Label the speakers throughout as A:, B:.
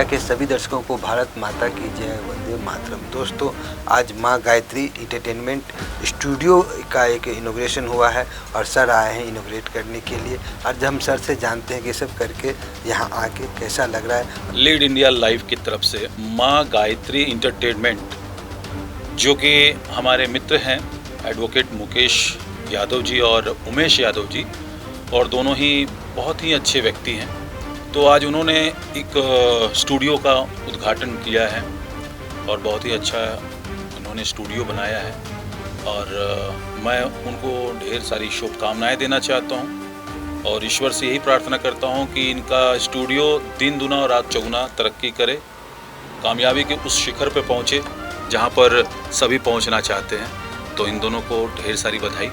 A: के सभी दर्शकों को भारत माता की जय, वंदे मातरम। दोस्तों, आज माँ गायत्री एंटरटेनमेंट स्टूडियो का एक इनॉग्रेशन हुआ है और सर आए हैं इनॉग्रेट करने के लिए। आज हम सर से जानते हैं कि सब करके यहाँ आके कैसा लग रहा है।
B: लीड इंडिया लाइव की तरफ से माँ गायत्री एंटरटेनमेंट, जो कि हमारे मित्र हैं एडवोकेट मुकेश यादव जी और उमेश यादव जी, और दोनों ही बहुत ही अच्छे व्यक्ति हैं। तो आज उन्होंने एक स्टूडियो का उद्घाटन किया है और बहुत ही अच्छा उन्होंने स्टूडियो बनाया है, और मैं उनको ढेर सारी शुभकामनाएं देना चाहता हूं और ईश्वर से यही प्रार्थना करता हूं कि इनका स्टूडियो दिन दुना और रात चौगुना तरक्की करे, कामयाबी के उस शिखर पे पहुंचे जहां पर सभी पहुंचना चाहते हैं। तो इन दोनों को ढेर सारी बधाई।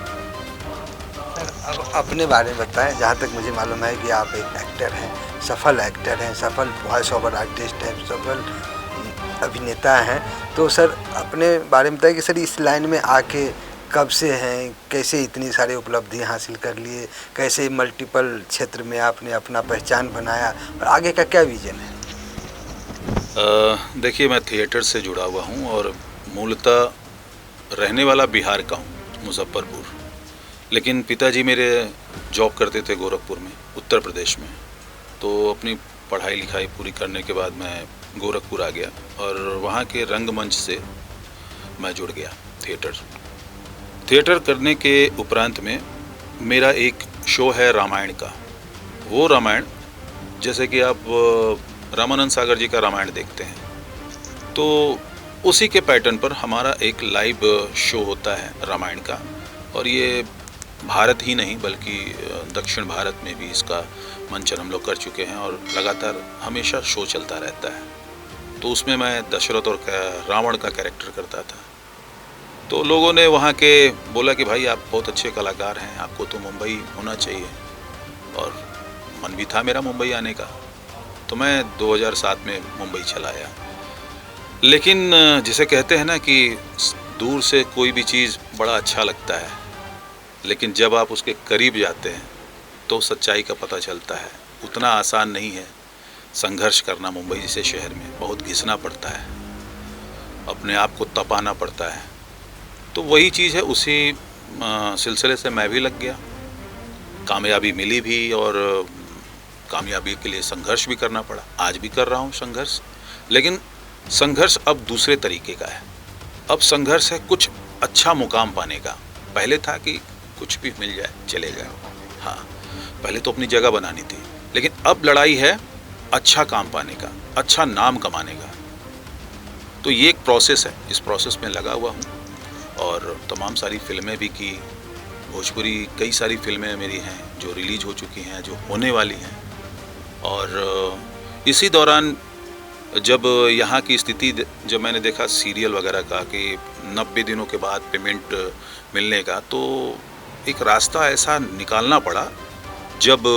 A: अब अपने बारे में बताएं। जहाँ तक मुझे मालूम है कि आप एक एक्टर हैं, सफल एक्टर हैं, सफल वॉइस ओवर आर्टिस्ट हैं, सफल अभिनेता हैं। तो सर अपने बारे में बताएं कि सर इस लाइन में आके कब से हैं, कैसे इतनी सारी उपलब्धि हासिल कर लिए, कैसे मल्टीपल क्षेत्र में आपने अपना पहचान बनाया और आगे का क्या विजन है?
B: देखिए, मैं थिएटर से जुड़ा हुआ हूँ और मूलतः रहने वाला बिहार का हूँ, मुजफ्फरपुर। लेकिन पिताजी मेरे जॉब करते थे गोरखपुर में, उत्तर प्रदेश में। तो अपनी पढ़ाई लिखाई पूरी करने के बाद मैं गोरखपुर आ गया और वहाँ के रंगमंच से मैं जुड़ गया थिएटर करने के उपरांत में मेरा एक शो है रामायण का। वो रामायण, जैसे कि आप रामानंद सागर जी का रामायण देखते हैं, तो उसी के पैटर्न पर हमारा एक लाइव शो होता है रामायण का। और ये भारत ही नहीं बल्कि दक्षिण भारत में भी इसका मंचन हम लोग कर चुके हैं और लगातार हमेशा शो चलता रहता है। तो उसमें मैं दशरथ और रावण का कैरेक्टर करता था। तो लोगों ने वहाँ के बोला कि भाई आप बहुत अच्छे कलाकार हैं, आपको तो मुंबई होना चाहिए, और मन भी था मेरा मुंबई आने का। तो मैं 2007 में मुंबई चला आया। लेकिन जिसे कहते हैं ना कि दूर से कोई भी चीज़ बड़ा अच्छा लगता है, लेकिन जब आप उसके करीब जाते हैं तो सच्चाई का पता चलता है। उतना आसान नहीं है संघर्ष करना। मुंबई जैसे शहर में बहुत घिसना पड़ता है, अपने आप को तपाना पड़ता है। तो वही चीज़ है, उसी सिलसिले से मैं भी लग गया। कामयाबी मिली भी और कामयाबी के लिए संघर्ष भी करना पड़ा। आज भी कर रहा हूँ संघर्ष, लेकिन संघर्ष अब दूसरे तरीके का है। अब संघर्ष है कुछ अच्छा मुकाम पाने का। पहले था कि कुछ भी मिल जाए चलेगा, हाँ, पहले तो अपनी जगह बनानी थी। लेकिन अब लड़ाई है अच्छा काम पाने का, अच्छा नाम कमाने का। तो ये एक प्रोसेस है, इस प्रोसेस में लगा हुआ हूँ और तमाम सारी फिल्में भी की। भोजपुरी कई सारी फिल्में मेरी हैं जो रिलीज हो चुकी हैं, जो होने वाली हैं। और इसी दौरान जब यहाँ की स्थिति, जब मैंने देखा सीरियल वगैरह का कि 90 दिनों के बाद पेमेंट मिलने का, तो एक रास्ता ऐसा निकालना पड़ा जब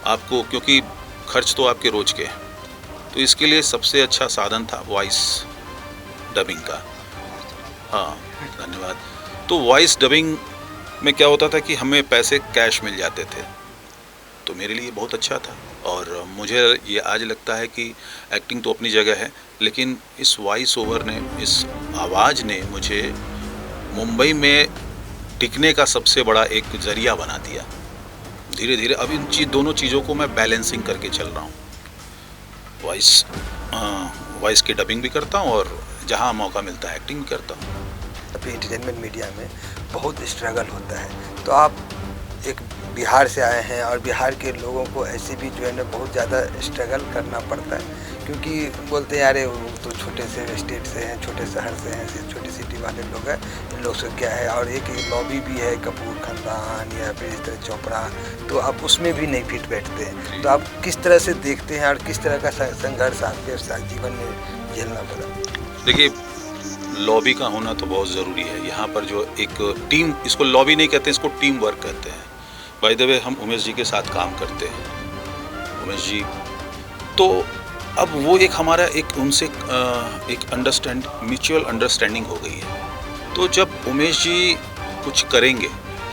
B: आपको, क्योंकि खर्च तो आपके रोज के हैं, तो इसके लिए सबसे अच्छा साधन था वॉइस डबिंग का। हाँ, धन्यवाद। तो वॉइस डबिंग में क्या होता था कि हमें पैसे कैश मिल जाते थे, तो मेरे लिए बहुत अच्छा था। और मुझे ये आज लगता है कि एक्टिंग तो अपनी जगह है, लेकिन इस वॉइस ओवर ने, इस आवाज़ ने मुझे मुंबई में टिकने का सबसे बड़ा एक ज़रिया बना दिया। धीरे धीरे अब इन दोनों चीज़ों को मैं बैलेंसिंग करके चल रहा हूँ। वॉइस की डबिंग भी करता हूँ और जहाँ मौका मिलता है एक्टिंग भी करता हूँ।
A: अभी एंटरटेनमेंट मीडिया में बहुत स्ट्रगल होता है, तो आप एक बिहार से आए हैं और बिहार के लोगों को ऐसे भी जो है ना बहुत ज़्यादा स्ट्रगल करना पड़ता है, क्योंकि बोलते हैं यारे वो तो छोटे से स्टेट से हैं, छोटे शहर से हैं, छोटी सिटी वाले लोग हैं, इन लोग से क्या है। और एक लॉबी भी है कपूर खानदान या फिर इस तरह चोपड़ा, तो आप उसमें भी नहीं फिट बैठते हैं। तो आप किस तरह से देखते हैं और किस तरह का संघर्ष आपके साथ जीवन में झेलना पड़ा?
B: देखिए, लॉबी का होना तो बहुत ज़रूरी है। यहाँ पर जो एक टीम, इसको लॉबी नहीं कहते, इसको टीम वर्क कहते हैं। बाय द वे, हम उमेश जी के साथ काम करते हैं, उमेश जी। तो अब वो एक हमारा एक उनसे एक म्यूचुअल अंडरस्टैंडिंग हो गई है। तो जब उमेश जी कुछ करेंगे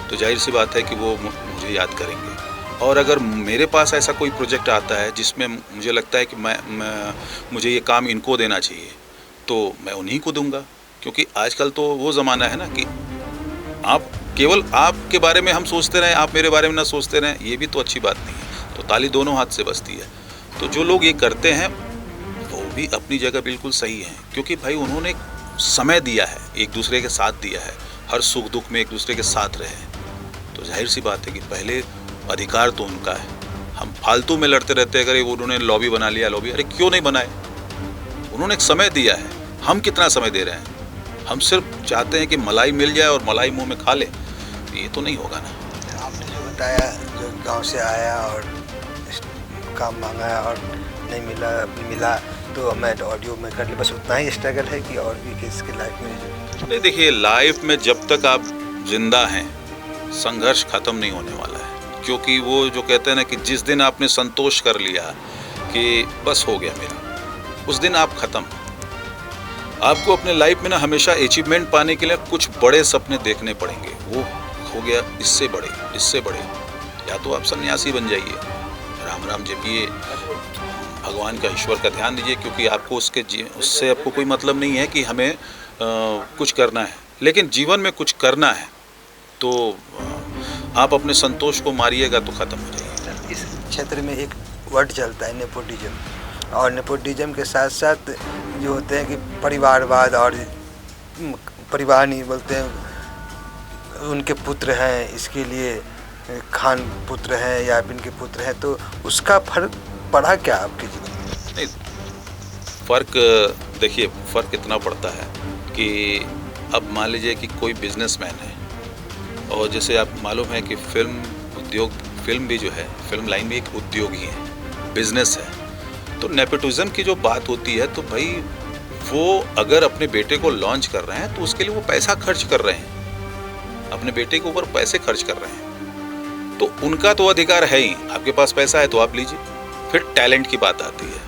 B: तो जाहिर सी बात है कि वो मुझे याद करेंगे। और अगर मेरे पास ऐसा कोई प्रोजेक्ट आता है जिसमें मुझे लगता है कि मुझे ये काम इनको देना चाहिए, तो मैं उन्हीं को दूंगा। क्योंकि आजकल तो वो ज़माना है ना कि आप केवल आपके बारे में हम सोचते रहें, आप मेरे बारे में ना सोचते रहें, ये भी तो अच्छी बात नहीं है। तो ताली दोनों हाथ से बजती है। तो जो लोग ये करते हैं वो भी अपनी जगह बिल्कुल सही हैं, क्योंकि भाई उन्होंने समय दिया है, एक दूसरे के साथ दिया है, हर सुख दुख में एक दूसरे के साथ रहे। तो जाहिर सी बात है कि पहले अधिकार तो उनका है। हम फालतू में लड़ते रहते हैं, अगर उन्होंने लॉबी बना लिया, लॉबी, अरे क्यों नहीं बनाए? उन्होंने एक समय दिया है, हम कितना समय दे रहे हैं? हम सिर्फ चाहते हैं कि मलाई मिल जाए और मलाई मुंह में खा ले, तो ये तो नहीं होगा ना।
A: आपने जो बताया, जो गांव से आया और काम मांगा और नहीं मिला तो मैं ऑडियो में कर ली, बस उतना ही स्ट्रगल है कि और भी किसकी लाइफ में?
B: नहीं, देखिए, लाइफ में जब तक आप जिंदा हैं संघर्ष खत्म नहीं होने वाला है। क्योंकि वो जो कहते हैं ना कि जिस दिन आपने संतोष कर लिया कि बस हो गया मेरा, उस दिन आप खत्म। आपको अपने लाइफ में ना हमेशा अचीवमेंट पाने के लिए कुछ बड़े सपने देखने पड़ेंगे। वो हो गया इससे बड़े, इससे बड़े, या तो आप सन्यासी बन जाइए, राम राम जपिए, भगवान का, ईश्वर का ध्यान दीजिए, क्योंकि आपको उससे आपको कोई मतलब नहीं है कि हमें कुछ करना है। लेकिन जीवन में कुछ करना है तो आप अपने संतोष को मारिएगा तो ख़त्म हो जाएगा।
A: इस क्षेत्र में एक वर्ड चलता है नेपोटिज्म, और नेपोटिज्म के साथ साथ जो होते हैं कि परिवारवाद, और परिवार नहीं बोलते हैं, उनके पुत्र हैं, इसके लिए खान पुत्र हैं या इनके पुत्र हैं, तो उसका फर्क पड़ा क्या आपके जीवन में?
B: नहीं, फ़र्क देखिए, फ़र्क इतना पड़ता है कि अब मान लीजिए कि कोई बिजनेसमैन है, और जैसे आप मालूम है कि फिल्म भी जो है, फिल्म लाइन भी एक उद्योग ही है, बिजनेस है। तो नेपोटिज्म की जो बात होती है, तो भाई वो अगर अपने बेटे को लॉन्च कर रहे हैं तो उसके लिए वो पैसा खर्च कर रहे हैं, अपने बेटे के ऊपर पैसे खर्च कर रहे हैं, तो उनका तो अधिकार है ही। आपके पास पैसा है तो आप लीजिए। फिर टैलेंट की बात आती है,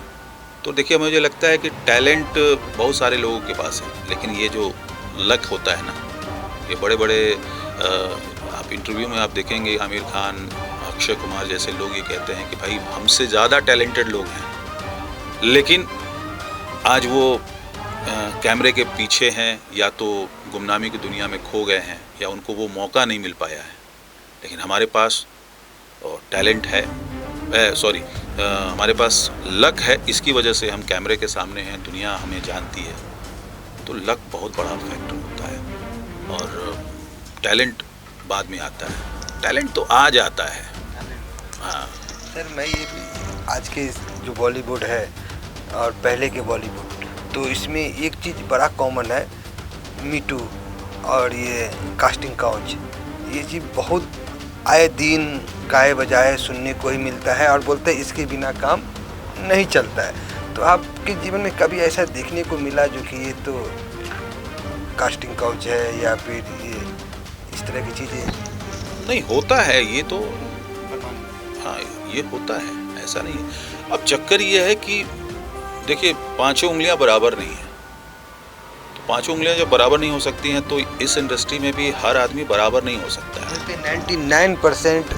B: तो देखिए, मुझे लगता है कि टैलेंट बहुत सारे लोगों के पास है, लेकिन ये जो लक होता है ना, ये बड़े बड़े आप इंटरव्यू में आप देखेंगे, आमिर खान, अक्षय कुमार जैसे लोग ये कहते हैं कि भाई हमसे ज़्यादा टैलेंटेड लोग हैं, लेकिन आज वो कैमरे के पीछे हैं, या तो गुमनामी की दुनिया में खो गए हैं, या उनको वो मौका नहीं मिल पाया है। लेकिन हमारे पास टैलेंट है, हमारे पास लक है, इसकी वजह से हम कैमरे के सामने हैं, दुनिया हमें जानती है। तो लक बहुत बड़ा फैक्टर होता है, और टैलेंट बाद में आता है। टैलेंट तो आ जाता है। हाँ
A: सर, मैं ये भी आज के जो बॉलीवुड है और पहले के बॉलीवुड, तो इसमें एक चीज़ बड़ा कॉमन है, मी टू और ये कास्टिंग काउच, ये चीज़ बहुत आए दिन गाए बजाए सुनने को ही मिलता है, और बोलते हैं इसके बिना काम नहीं चलता है। तो आपके जीवन में कभी ऐसा देखने को मिला जो कि ये तो कास्टिंग काउच है, या फिर ये इस तरह की चीज़ें?
B: नहीं, होता है ये तो, हाँ ये होता है, ऐसा नहीं है। अब चक्कर ये है कि देखिए, पांचों उंगलियां बराबर नहीं है, तो पांचों उंगलियां जब बराबर नहीं हो सकती हैं तो इस इंडस्ट्री में भी हर आदमी बराबर नहीं हो सकता है।
A: 99%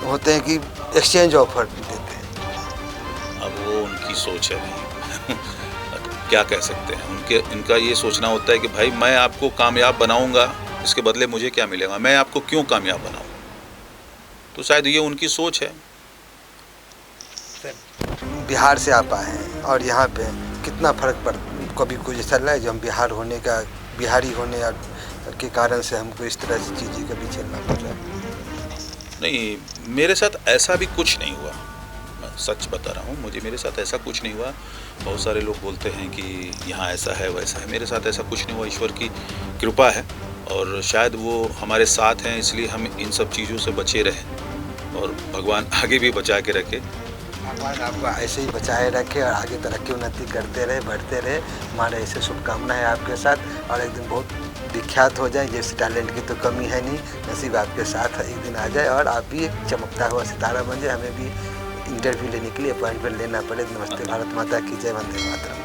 A: होते हैं कि एक्सचेंज ऑफर देते हैं।
B: अब वो उनकी सोच है नहीं क्या कह सकते हैं, उनका ये सोचना होता है कि भाई मैं आपको कामयाब बनाऊंगा, इसके बदले मुझे क्या मिलेगा, मैं आपको क्यों कामयाब बनाऊं। तो शायद ये उनकी सोच है।
A: बिहार से आप आए हैं और यहाँ पे कितना फ़र्क पड़, कभी कुछ ऐसा लगा है जो हम बिहारी होने के कारण से हमको इस तरह से चीज़ें कभी झेलना पड़ रहा है?
B: नहीं, मेरे साथ ऐसा भी कुछ नहीं हुआ, मैं सच बता रहा हूँ, मेरे साथ ऐसा कुछ नहीं हुआ। बहुत सारे लोग बोलते हैं कि यहाँ ऐसा है वैसा है, मेरे साथ ऐसा कुछ नहीं हुआ। ईश्वर की कृपा है, और शायद वो हमारे साथ हैं, इसलिए हम इन सब चीज़ों से बचे रहें, और भगवान आगे भी बचा के रखे।
A: भगवान आपको ऐसे ही बचाए रखे और आगे तरक्की उन्नति करते रहे, बढ़ते रहे, हमारे ऐसे शुभकामनाएं है आपके साथ, और एक दिन बहुत विख्यात हो जाए। जैसे टैलेंट की तो कमी है नहीं, नसीब आपके साथ एक दिन आ जाए और आप भी एक चमकता हुआ सितारा बन जाए, हमें भी इंटरव्यू लेने के लिए अपॉइंटमेंट लेना पड़े। नमस्ते भारत माता की जय, वंदे मातरम।